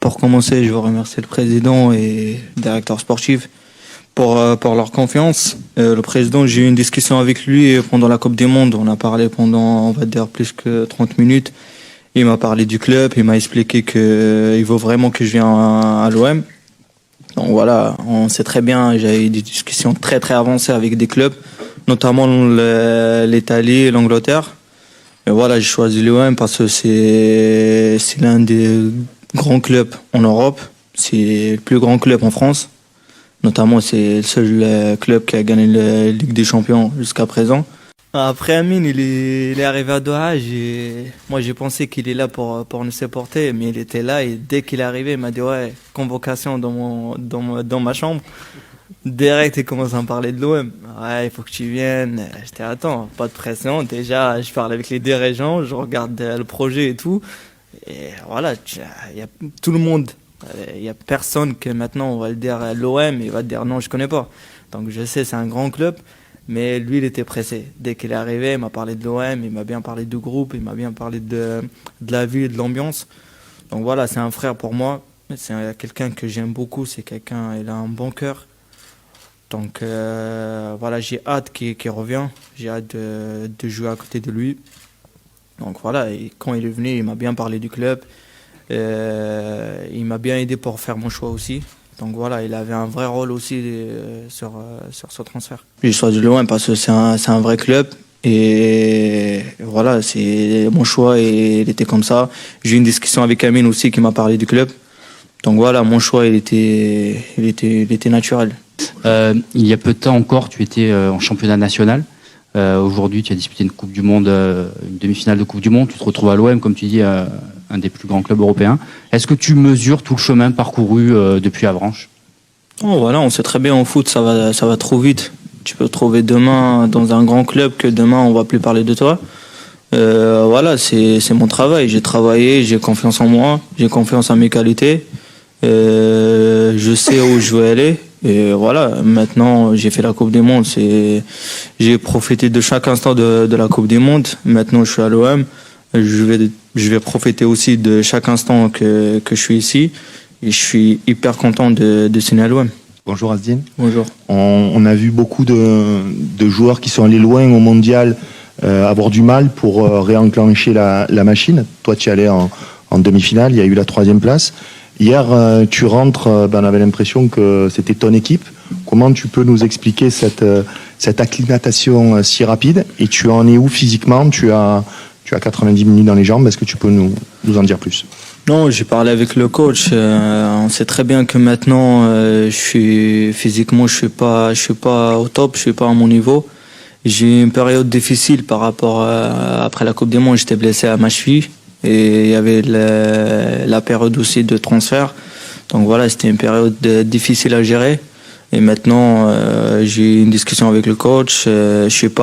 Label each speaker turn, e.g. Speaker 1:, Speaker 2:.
Speaker 1: Pour commencer, je veux remercier le président et le directeur sportif pour leur confiance. Le président, j'ai eu une discussion avec lui pendant la Coupe du Monde. On a parlé pendant, on va dire, plus que 30 minutes. Il m'a parlé du club, il m'a expliqué qu'il veut vraiment que je vienne à l'OM. Donc voilà, on sait très bien, j'ai eu des discussions très très avancées avec des clubs, notamment l'Italie et l'Angleterre. Et voilà, j'ai choisi l'OM parce que c'est l'un des grands clubs en Europe. C'est le plus grand club en France. Notamment, c'est le seul club qui a gagné la Ligue des Champions jusqu'à présent. Après, Amine, il est arrivé à Doha. Moi, j'ai pensé qu'il est là pour nous supporter, mais il était là et dès qu'il est arrivé, il m'a dit ouais, convocation dans ma chambre. Direct, il commence à me parler de l'OM. Ouais, il faut que tu viennes. J'étais attends, pas de pression. Déjà, je parle avec les dirigeants, je regarde le projet et tout. Et voilà, il y a tout le monde. Il y a personne que maintenant on va le dire à l'OM, il va te dire non, je connais pas. Donc je sais, c'est un grand club, mais lui, il était pressé. Dès qu'il est arrivé, il m'a parlé de l'OM, il m'a bien parlé du groupe, il m'a bien parlé de la vie et de l'ambiance. Donc voilà, c'est un frère pour moi. C'est quelqu'un que j'aime beaucoup. C'est quelqu'un, il a un bon cœur. Donc voilà, j'ai hâte qu'il revienne. J'ai hâte de jouer à côté de lui. Donc voilà, et quand il est venu, il m'a bien parlé du club. Il m'a bien aidé pour faire mon choix aussi. Donc voilà, il avait un vrai rôle aussi sur ce transfert. J'ai choisi l'OM parce que c'est un vrai club. Et voilà, c'est mon choix et il était comme ça. J'ai eu une discussion avec Amine aussi qui m'a parlé du club. Donc voilà, mon choix, il était naturel.
Speaker 2: Il y a peu de temps encore, tu étais en championnat national. Aujourd'hui, tu as disputé une Coupe du Monde, une demi-finale de Coupe du Monde. Tu te retrouves à l'OM, comme tu dis, un des plus grands clubs européens. Est-ce que tu mesures tout le chemin parcouru depuis Avranches?
Speaker 1: Oh, voilà, on sait très bien en foot, ça va trop vite. Tu peux te trouver demain dans un grand club que demain on va plus parler de toi. Voilà, c'est mon travail. J'ai travaillé, j'ai confiance en moi, j'ai confiance en mes qualités. Je sais où je veux aller. Et voilà, maintenant j'ai fait la Coupe du Monde. J'ai profité de chaque instant de la Coupe du Monde. Maintenant je suis à l'OM. Je vais profiter aussi de chaque instant que je suis ici. Et je suis hyper content de signer à l'OM.
Speaker 3: Bonjour Asdine.
Speaker 1: Bonjour.
Speaker 3: On a vu beaucoup de joueurs qui sont allés loin au mondial avoir du mal pour réenclencher la machine. Toi tu y allais en demi-finale, il y a eu la 3e place. Hier, tu rentres, on avait l'impression que c'était ton équipe. Comment tu peux nous expliquer cette acclimatation si rapide? Et tu en es où physiquement? Tu as 90 minutes dans les jambes. Est-ce que tu peux nous en dire plus?
Speaker 1: Non, j'ai parlé avec le coach. On sait très bien que maintenant, physiquement, je suis pas au top, je suis pas à mon niveau. J'ai eu une période difficile par rapport après la Coupe du Monde. J'étais blessé à ma cheville. Et il y avait la période aussi de transfert. Donc voilà, c'était une période difficile à gérer. Et maintenant, j'ai eu une discussion avec le coach. Je suis pas